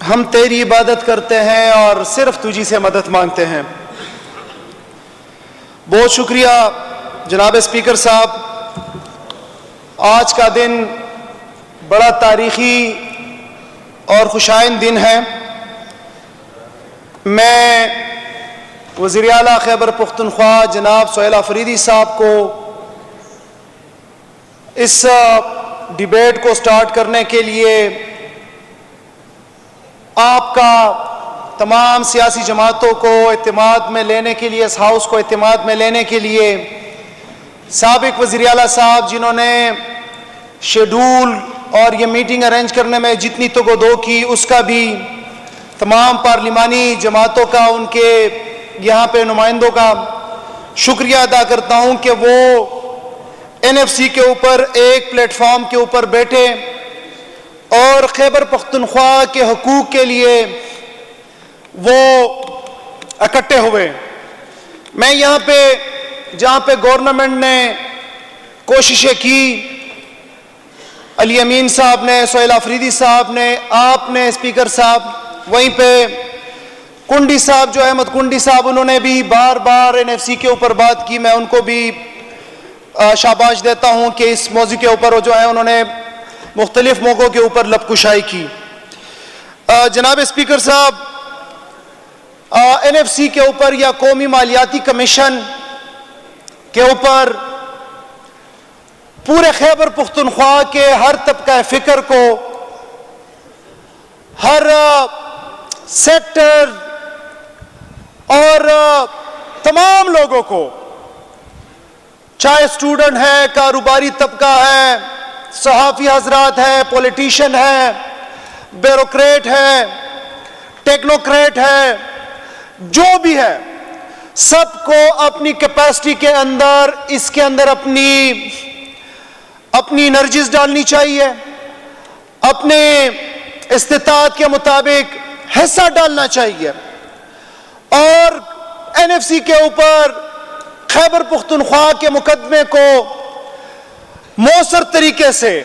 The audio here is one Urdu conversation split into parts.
ہم تیری عبادت کرتے ہیں اور صرف تجھی سے مدد مانگتے ہیں۔ بہت شکریہ جناب اسپیکر صاحب، آج کا دن بڑا تاریخی اور خوشائن دن ہے۔ میں وزیر اعلیٰ خیبر پختونخوا جناب سہیل آفریدی صاحب کو اس ڈیبیٹ کو سٹارٹ کرنے کے لیے آپ کا تمام سیاسی جماعتوں کو اعتماد میں لینے کے لیے، اس ہاؤس کو اعتماد میں لینے کے لیے، سابق وزیر اعلیٰ صاحب جنہوں نے شیڈول اور یہ میٹنگ ارینج کرنے میں جتنی توگو کی، اس کا بھی تمام پارلیمانی جماعتوں کا، ان کے یہاں پہ نمائندوں کا شکریہ ادا کرتا ہوں کہ وہ NFC کے اوپر ایک پلیٹ فارم کے اوپر بیٹھے اور خیبر پختونخوا کے حقوق کے لیے وہ اکٹھے ہوئے۔ میں یہاں پہ جہاں پہ گورنمنٹ نے کوششیں کی، علی امین صاحب نے، سہیل آفریدی صاحب نے، آپ نے اسپیکر صاحب، وہیں پہ کنڈی صاحب جو احمد کنڈی صاحب، انہوں نے بھی بار بار NFC کے اوپر بات کی۔ میں ان کو بھی شاباش دیتا ہوں کہ اس موضوع کے اوپر جو ہے انہوں نے مختلف موقعوں کے اوپر لب کشائی کی۔ جناب اسپیکر صاحب، NFC کے اوپر یا قومی مالیاتی کمیشن کے اوپر پورے خیبر پختونخوا کے ہر طبقہ فکر کو، ہر سیکٹر اور تمام لوگوں کو، چاہے اسٹوڈنٹ ہے، کاروباری طبقہ ہے، صحافی حضرات ہے، پولیٹیشین ہے، بیوروکریٹ ہے، ٹیکنوکریٹ ہے، جو بھی ہے، سب کو اپنی کیپیسٹی کے اندر اس کے اندر اپنی انرجیز ڈالنی چاہیے، اپنے استطاعت کے مطابق حصہ ڈالنا چاہیے، اور NFC کے اوپر خیبر پختونخوا کے مقدمے کو مؤثر طریقے سے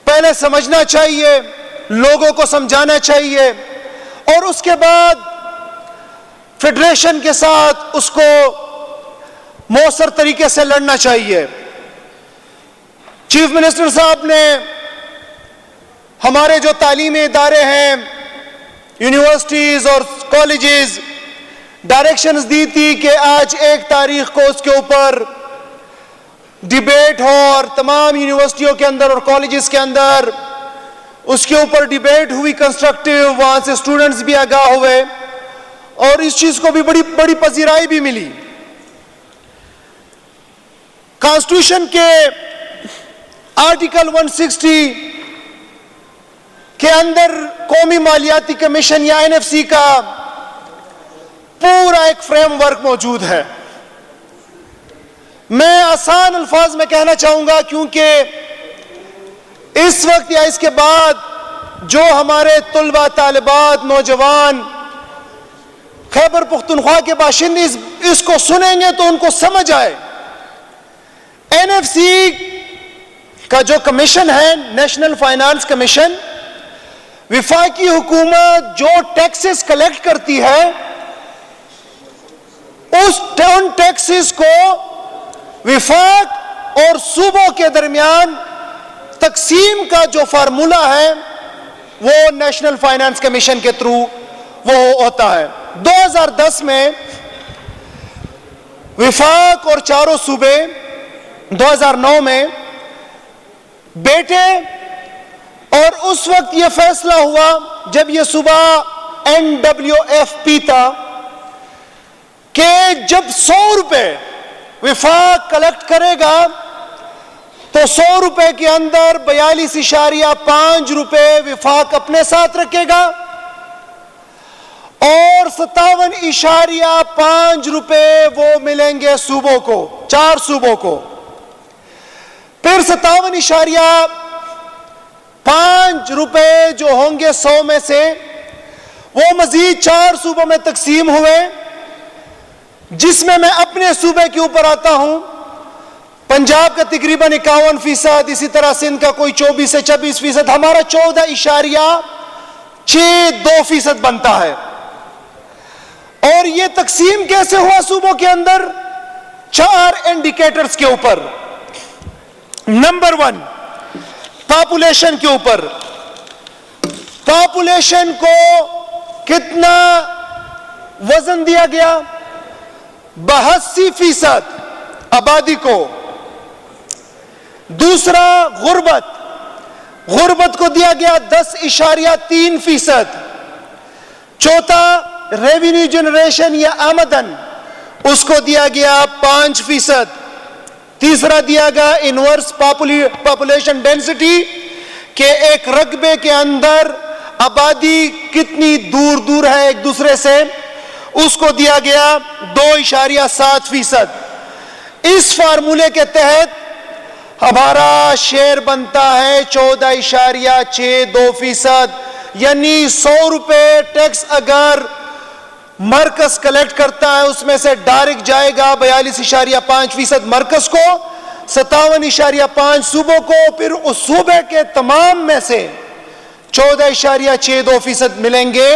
پہلے سمجھنا چاہیے، لوگوں کو سمجھانا چاہیے، اور اس کے بعد فیڈریشن کے ساتھ اس کو مؤثر طریقے سے لڑنا چاہیے۔ چیف منسٹر صاحب نے ہمارے جو تعلیمی ادارے ہیں، یونیورسٹیز اور کالجز، ڈائریکشنز دی تھی کہ آج 1 تاریخ کو اس کے اوپر ڈیبیٹ ہو، اور تمام یونیورسٹیوں کے اندر اور کالجز کے اندر اس کے اوپر ڈیبیٹ ہوئی کنسٹرکٹیو، وہاں سے اسٹوڈنٹس بھی آگاہ ہوئے، اور اس چیز کو بھی بڑی پذیرائی بھی ملی۔ کانسٹیٹیوشن کے آرٹیکل 160 کے اندر قومی مالیاتی کمیشن یا NFC کا پورا ایک فریم ورک موجود ہے۔ میں آسان الفاظ میں کہنا چاہوں گا، کیونکہ اس وقت یا اس کے بعد جو ہمارے طلبہ، طالبات، نوجوان خیبر پختونخوا کے باشندے اس کو سنیں گے تو ان کو سمجھ آئے۔ NFC کا جو کمیشن ہے، نیشنل فائنانس کمیشن، وفاقی حکومت جو ٹیکسز کلیکٹ کرتی ہے، ان ٹیکسز کو وفاق اور صوبوں کے درمیان تقسیم کا جو فارمولہ ہے وہ نیشنل فائنانس کمیشن کے تھرو وہ ہوتا ہے۔ 2010 میں وفاق اور چاروں صوبے 2009 میں بیٹھے، اور اس وقت یہ فیصلہ ہوا جب یہ صوبہ NWFP تھا کہ جب 100 روپے وفاق کلیکٹ کرے گا تو 100 روپے کے اندر 42.5 روپے وفاق اپنے ساتھ رکھے گا، اور 57.5 روپے وہ ملیں گے صوبوں کو، 4 صوبوں کو۔ پھر 57.5 روپے جو ہوں گے 100 میں سے، وہ مزید 4 صوبوں میں تقسیم ہوئے، جس میں میں اپنے صوبے کے اوپر آتا ہوں۔ پنجاب کا تقریباً 51%، اسی طرح سندھ کا کوئی 24 سے 26%، ہمارا 14.62% بنتا ہے۔ اور یہ تقسیم کیسے ہوا صوبوں کے اندر؟ 4 انڈیکیٹرز کے اوپر۔ نمبر 1 پاپولیشن کے اوپر۔ پاپولیشن کو کتنا وزن دیا گیا؟ 82% آبادی کو۔ دوسرا غربت کو دیا گیا 10.3%۔ چوتھا ریونیو جنریشن یا آمدن، اس کو دیا گیا 5%۔ تیسرا دیا گیا انورس پاپولیشن ڈینسٹی، کہ ایک رقبے کے اندر آبادی کتنی دور دور ہے ایک دوسرے سے، اس کو دیا گیا 2.7%۔ اس فارمولے کے تحت ہمارا شیئر بنتا ہے 14.62%، یعنی 100 روپے ٹیکس اگر مرکز کلیکٹ کرتا ہے اس میں سے ڈائریکٹ جائے گا 42.5% مرکز کو، 57.5 صوبوں کو، پھر اس صوبے کے تمام میں سے 14.62% ملیں گے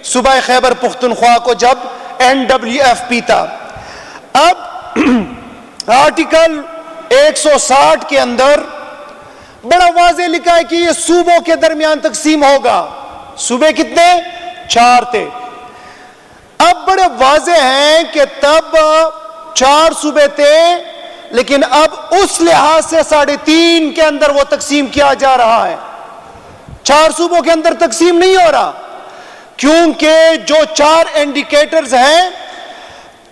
صوبہ خیبر پختونخوا کو جب NWFP تھا۔ اب آرٹیکل 160 کے اندر بڑا واضح لکھا ہے کہ یہ صوبوں کے درمیان تقسیم ہوگا۔ صوبے کتنے؟ 4 تھے۔ اب بڑے واضح ہیں کہ تب 4 صوبے تھے، لیکن اب اس لحاظ سے 3.5 کے اندر وہ تقسیم کیا جا رہا ہے۔ 4 صوبوں کے اندر تقسیم نہیں ہو رہا، کیونکہ جو 4 انڈیکیٹرز ہیں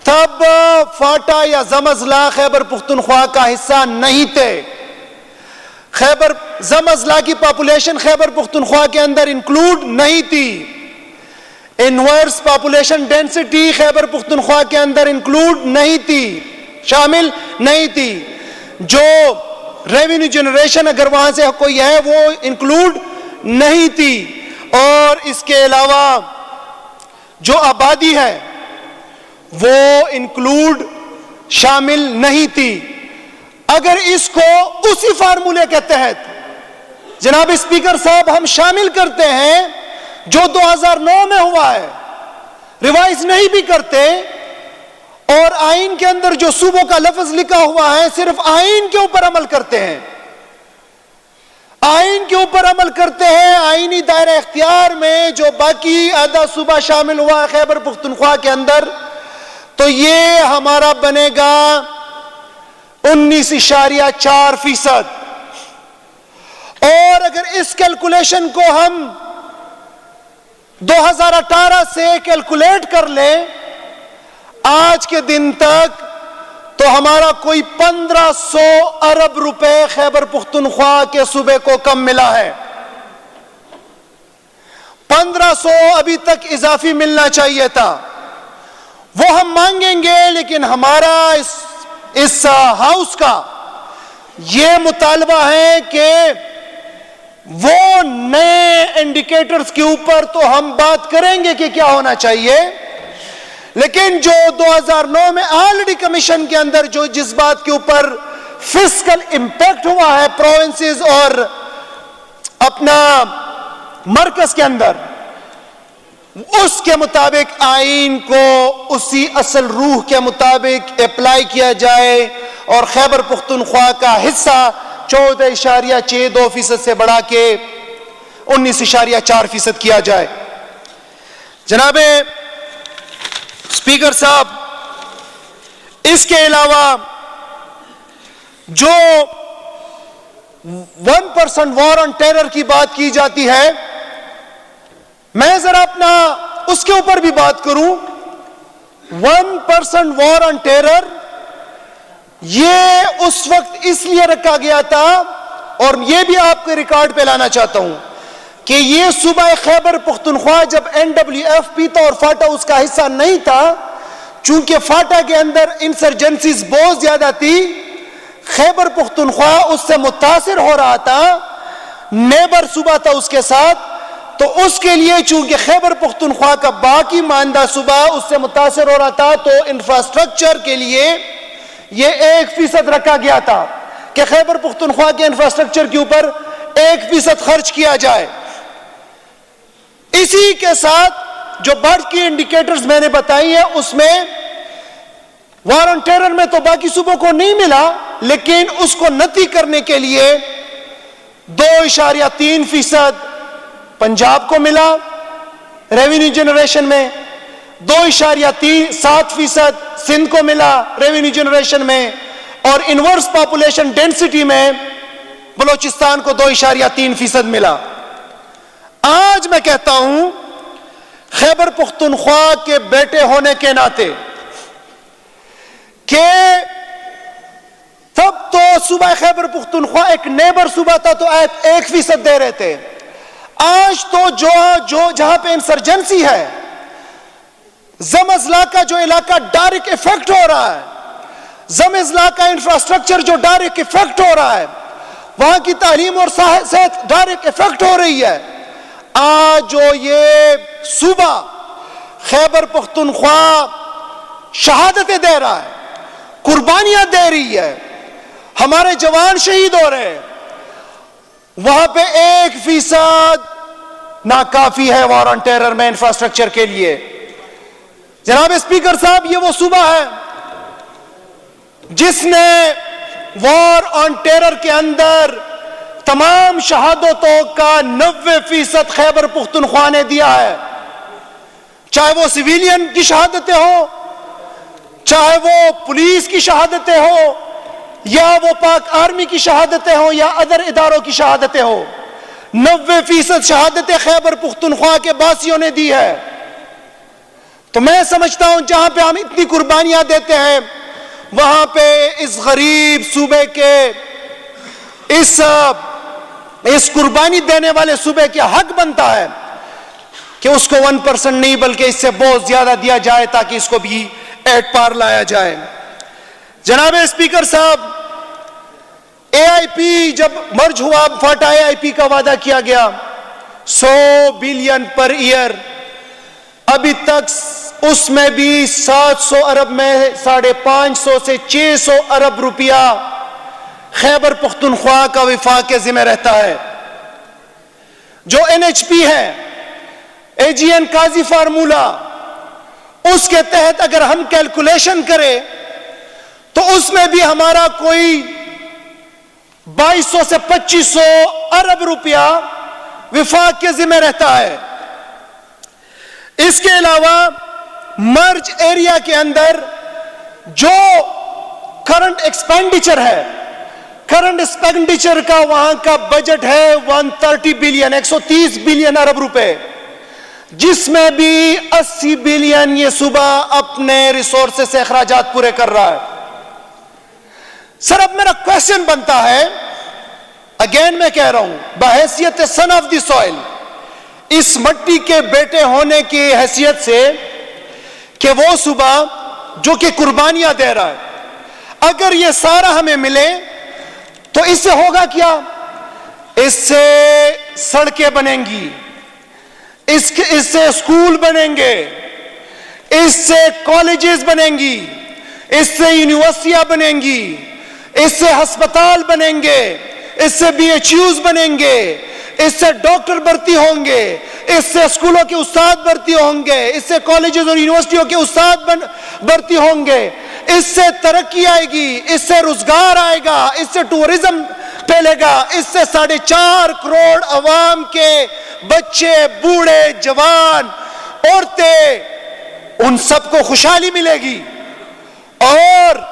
تب فاٹا یا زمزلہ خیبر پختونخوا کا حصہ نہیں تھے۔ زمزلہ کی پاپولیشن خیبر پختونخوا کے اندر انکلوڈ نہیں تھی۔ Inverse population density Khyber Pakhtunkhwa کے اندر انکلوڈ نہیں تھی، شامل نہیں تھی۔ جو ریونیو جنریشن اگر وہاں سے کوئی ہے وہ انکلوڈ نہیں تھی، اور اس کے علاوہ جو آبادی ہے وہ انکلوڈ شامل نہیں تھی۔ اگر اس کو اسی فارمولے کے تحت جناب اسپیکر صاحب ہم شامل کرتے ہیں جو 2009 میں ہوا ہے، ریوائز نہیں بھی کرتے، اور آئین کے اندر جو صوبوں کا لفظ لکھا ہوا ہے صرف آئین کے اوپر عمل کرتے ہیں، آئین کے اوپر عمل کرتے ہیں، آئینی دائرہ اختیار میں جو باقی آدھا صوبہ شامل ہوا ہے خیبر پختونخوا کے اندر، تو یہ ہمارا بنے گا 19.4%۔ اور اگر اس کیلکولیشن کو ہم 2018 سے کیلکولیٹ کر لیں آج کے دن تک، تو ہمارا کوئی 1500 ارب روپے خیبر پختونخوا کے صوبے کو کم ملا ہے۔ 1500 ابھی تک اضافی ملنا چاہیے تھا، وہ ہم مانگیں گے، لیکن ہمارا اس ہاؤس کا یہ مطالبہ ہے کہ وہ نئے انڈیکیٹرز کے اوپر تو ہم بات کریں گے کہ کیا ہونا چاہیے، لیکن جو 2009 میں آلریڈی کمیشن کے اندر جو جس بات کے اوپر فسکل امپیکٹ ہوا ہے پروونسز اور اپنا مرکز کے اندر، اس کے مطابق آئین کو اسی اصل روح کے مطابق اپلائی کیا جائے، اور خیبر پختونخوا کا حصہ 14.62% سے بڑھا کے 19.4% کیا جائے۔ جناب اسپیکر صاحب، اس کے علاوہ جو 1% وار آن ٹیرر کی بات کی جاتی ہے، میں ذرا اپنا اس کے اوپر بھی بات کروں۔ 1% وار آن ٹیرر یہ اس وقت اس لیے رکھا گیا تھا، اور یہ بھی آپ کے ریکارڈ پہ لانا چاہتا ہوں کہ یہ صوبہ خیبر پختونخوا جب NWFP تھا اور فاٹا اس کا حصہ نہیں تھا، چونکہ فاٹا کے اندر انسرجنسیز بہت زیادہ تھی، خیبر پختونخوا اس سے متاثر ہو رہا تھا، نیبر صوبہ تھا اس کے ساتھ، تو اس کے لیے چونکہ خیبر پختونخوا کا باقی ماندہ صوبہ اس سے متاثر ہو رہا تھا، تو انفراسٹرکچر کے لیے یہ 1% رکھا گیا تھا کہ خیبر پختونخوا کے انفراسٹرکچر کے اوپر 1% خرچ کیا جائے. اسی کے ساتھ جو بڑھ کی انڈیکیٹرز میں نے بتائی ہیں اس میں وار آن ٹیرر میں تو باقی صوبوں کو نہیں ملا، لیکن اس کو نتی کرنے کے لیے 2.3% پنجاب کو ملا ریونیو جنریشن میں، 2.7% سندھ کو ملا ریونیو جنریشن میں، اور انورس پاپولیشن ڈینسٹی میں بلوچستان کو 2.3% ملا. آج میں کہتا ہوں خیبر پختونخوا کے بیٹے ہونے کے ناطے کہ تب تو صوبہ خیبر پختونخوا ایک نیبر صوبہ تھا تو 1% دے رہے تھے. آج تو جو جہاں پہ انسرجنسی ہے، زم اضلاع کا جو علاقہ ڈائریکٹ افیکٹ ہو رہا ہے، زم اضلاع کا انفراسٹرکچر جو ڈائریکٹ افیکٹ ہو رہا ہے، وہاں کی تعلیم اور صحت ڈائریکٹ افیکٹ ہو رہی ہے. آج جو یہ صوبہ خیبر پختونخوا شہادتیں دے رہا ہے، قربانیاں دے رہی ہے، ہمارے جوان شہید ہو رہے ہیں، وہاں پہ 1% ناکافی ہے وار آن ٹیرر میں انفراسٹرکچر کے لیے. جناب اسپیکر صاحب، یہ وہ صوبہ ہے جس نے وار آن ٹیرر کے اندر تمام شہادتوں کا 90% خیبر پختونخوا نے دیا ہے، چاہے وہ سویلین کی شہادتیں ہوں، چاہے وہ پولیس کی شہادتیں ہوں، یا وہ پاک آرمی کی شہادتیں ہوں، یا ادر اداروں کی شہادتیں ہوں. 90% شہادتیں خیبر پختونخوا کے باسیوں نے دی ہے. تو میں سمجھتا ہوں جہاں پہ ہم اتنی قربانیاں دیتے ہیں، وہاں پہ اس غریب صوبے کے اس قربانی دینے والے صوبے کے حق بنتا ہے کہ اس کو 1% نہیں بلکہ اس سے بہت زیادہ دیا جائے تاکہ اس کو بھی ایٹ پار لایا جائے. جناب اسپیکر صاحب، اے آئی پی جب مرج ہوا، فاٹا اے آئی پی کا وعدہ کیا گیا 100 بلین پر ایئر، ابھی تک اس میں بھی 700 ارب میں 550 سے 600 ارب روپیہ خیبر پختونخوا کا وفاق کے ذمہ رہتا ہے. جو NHP ہے، AGN قاضی فارمولا، اس کے تحت اگر ہم کیلکولیشن کریں تو اس میں بھی ہمارا کوئی 2200 سے 2500 ارب روپیہ وفاق کے ذمہ رہتا ہے. اس کے علاوہ مرج ایریا کے اندر جو کرنٹ ایکسپینڈیچر ہے، کرنٹ ایکسپینڈیچر کا وہاں کا بجٹ ہے 130 بلین 130 بلین ارب روپے، جس میں بھی 80 بلین یہ صوبہ اپنے ریسورسز سے اخراجات پورے کر رہا ہے. سر اب میرا کویسچن بنتا ہے، اگین میں کہہ رہا ہوں بحیثیت سن آف دی سوئل، اس مٹی کے بیٹے ہونے کی حیثیت سے کہ وہ صوبہ جو کہ قربانیاں دے رہا ہے، اگر یہ سارا ہمیں ملے تو اس سے ہوگا کیا؟ اس سے سڑکیں بنیں گی، اس سے اسکول بنیں گے، اس سے کالجز بنیں گی، اس سے یونیورسٹیاں بنیں گی، اس سے ہسپتال بنیں گے، اس سے BHUs بنیں گے، اس سے ڈاکٹر بھرتی ہوں گے، اس سے اسکولوں کے استاد بھرتی ہوں گے، اس سے کالجز اور یونیورسٹیوں کے استاد بھرتی ہوں گے، اس سے ترقی آئے گی، اس سے روزگار آئے گا، اس سے ٹورزم پھیلے گا، اس سے 4.5 کروڑ عوام کے بچے، بوڑھے، جوان، عورتیں، ان سب کو خوشحالی ملے گی. اور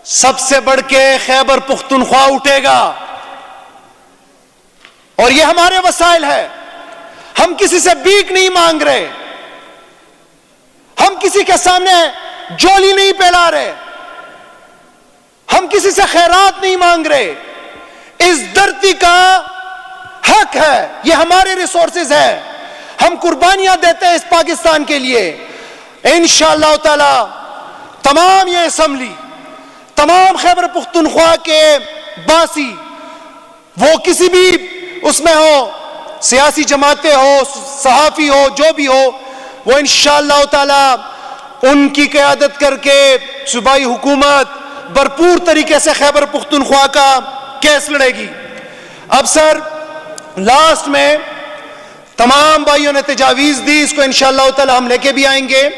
سب سے بڑھ کے خیبر پختونخوا اٹھے گا. اور یہ ہمارے وسائل ہے، ہم کسی سے بھیک نہیں مانگ رہے، ہم کسی کے سامنے جولی نہیں پھیلا رہے، ہم کسی سے خیرات نہیں مانگ رہے. اس دھرتی کا حق ہے، یہ ہمارے ریسورسز ہے، ہم قربانیاں دیتے ہیں اس پاکستان کے لیے. انشاءاللہ تعالی تمام یہ اسمبلی، تمام خیبر پختونخوا کے باسی، وہ کسی بھی اس میں ہو، سیاسی جماعتیں ہو، صحافی ہو، جو بھی ہو، وہ انشاءاللہ تعالی ان کی قیادت کر کے صوبائی حکومت بھرپور طریقے سے خیبر پختونخوا کا کیس لڑے گی. اب سر لاسٹ میں تمام بھائیوں نے تجاویز دی, اس کو انشاءاللہ تعالی ہم لے کے بھی آئیں گے.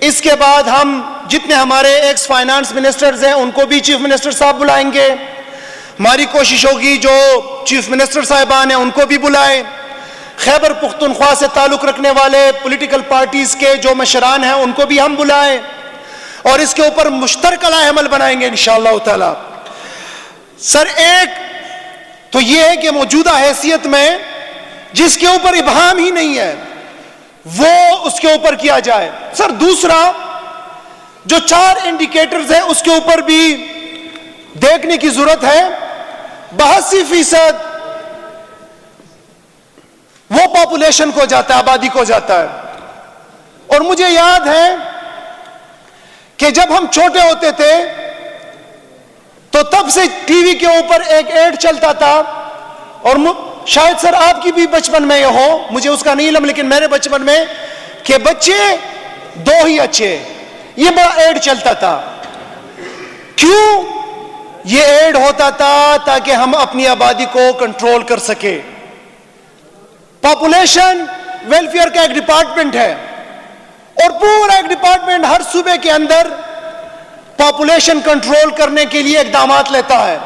اس کے بعد ہم جتنے ہمارے ایکس فائنانس منسٹرز ہیں ان کو بھی چیف منسٹر صاحب بلائیں گے. ہماری کوشش ہوگی جو چیف منسٹر صاحبان ہیں ان کو بھی بلائیں. خیبر پختونخوا سے تعلق رکھنے والے پولیٹیکل پارٹیز کے جو مشران ہیں ان کو بھی ہم بلائیں اور اس کے اوپر مشترکہ عمل بنائیں گے انشاءاللہ تعالی. سر ایک تو یہ ہے کہ موجودہ حیثیت میں جس کے اوپر ابہام ہی نہیں ہے وہ اس کے اوپر کیا جائے. سر دوسرا جو 4 انڈیکیٹرز ہیں اس کے اوپر بھی دیکھنے کی ضرورت ہے. 82% وہ پاپولیشن کو جاتا ہے, آبادی کو جاتا ہے. اور مجھے یاد ہے کہ جب ہم چھوٹے ہوتے تھے تو تب سے ٹی وی کے اوپر ایک ایڈ چلتا تھا, اور شاید سر آپ کی بھی بچپن میں یہ ہو, مجھے اس کا نہیں علم, لیکن میرے بچپن میں کہ بچے 2 ہی اچھے, یہ بڑا ایڈ چلتا تھا. کیوں یہ ایڈ ہوتا تھا؟ تاکہ ہم اپنی آبادی کو کنٹرول کر سکے. پاپولیشن ویلفیئر کا ایک ڈپارٹمنٹ ہے اور پورا ایک ڈپارٹمنٹ ہر صوبے کے اندر پاپولیشن کنٹرول کرنے کے لیے اقدامات لیتا ہے.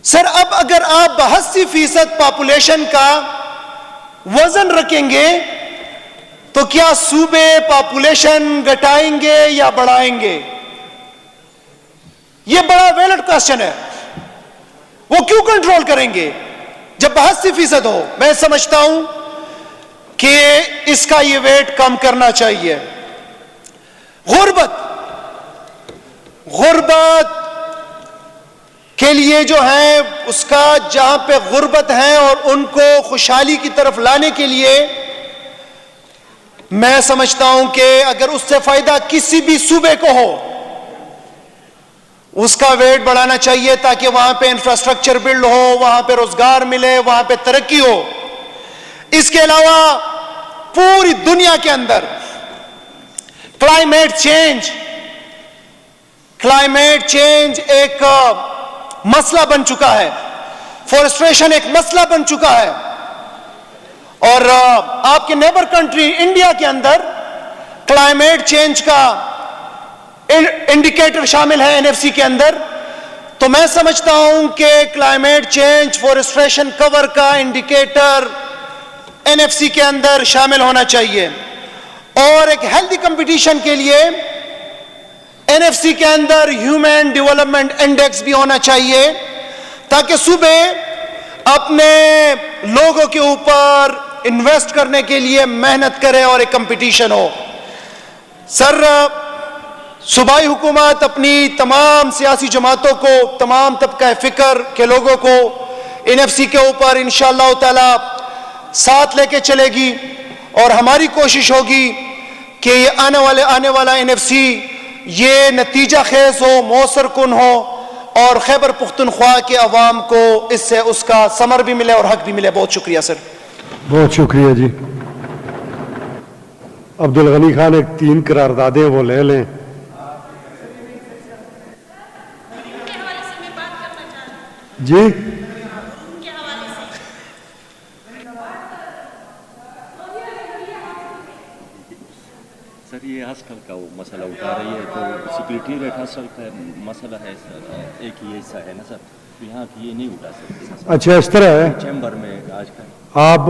سر اب اگر آپ 82% پاپولیشن کا وزن رکھیں گے تو کیا صوبے پاپولیشن گھٹائیں گے یا بڑھائیں گے؟ یہ بڑا ویلڈ کوسچن ہے. وہ کیوں کنٹرول کریں گے جب 82% ہو؟ میں سمجھتا ہوں کہ اس کا یہ ویٹ کم کرنا چاہیے. غربت کے لیے جو ہے اس کا جہاں پہ غربت ہے اور ان کو خوشحالی کی طرف لانے کے لیے میں سمجھتا ہوں کہ اگر اس سے فائدہ کسی بھی صوبے کو ہو اس کا ویٹ بڑھانا چاہیے تاکہ وہاں پہ انفراسٹرکچر بلڈ ہو, وہاں پہ روزگار ملے, وہاں پہ ترقی ہو. اس کے علاوہ پوری دنیا کے اندر کلائمیٹ چینج ایک مسئلہ بن چکا ہے, فورسٹریشن ایک مسئلہ بن چکا ہے. اور آپ کے نیبر کنٹری انڈیا کے اندر کلائمیٹ چینج کا انڈیکیٹر شامل ہے NFC کے اندر. تو میں سمجھتا ہوں کہ کلائمیٹ چینج فورسٹریشن کور کا انڈیکیٹر NFC کے اندر شامل ہونا چاہیے. اور ایک ہیلتھی کمپٹیشن کے لیے NFC کے اندر ہیومن ڈیولپمنٹ انڈیکس بھی ہونا چاہیے تاکہ صوبے اپنے لوگوں کے اوپر انویسٹ کرنے کے لیے محنت کرے اور ایک کمپٹیشن ہو. سر صوبائی حکومت اپنی تمام سیاسی جماعتوں کو, تمام طبقہ فکر کے لوگوں کو NFC کے اوپر انشاءاللہ تعالی ساتھ لے کے چلے گی, اور ہماری کوشش ہوگی کہ یہ آنے والا NFC یہ نتیجہ خیز ہو, مؤثر کن ہو, اور خیبر پختونخوا کے عوام کو اس سے اس کا ثمر بھی ملے اور حق بھی ملے. بہت شکریہ سر. بہت شکریہ جی. عبدالغنی خان ایک 3 قراردادیں وہ لے لیں. جی سر یہ آج کل کا وہ مسئلہ اٹھا رہی ہے تو سیکورٹی ریٹ حاصل کا مسئلہ ہے سر, ایک یہ حصہ ہے نا سر, یہاں کی یہ نہیں اٹھا سکتے. اچھا اس طرح ہے چیمبر میں آج کل آپ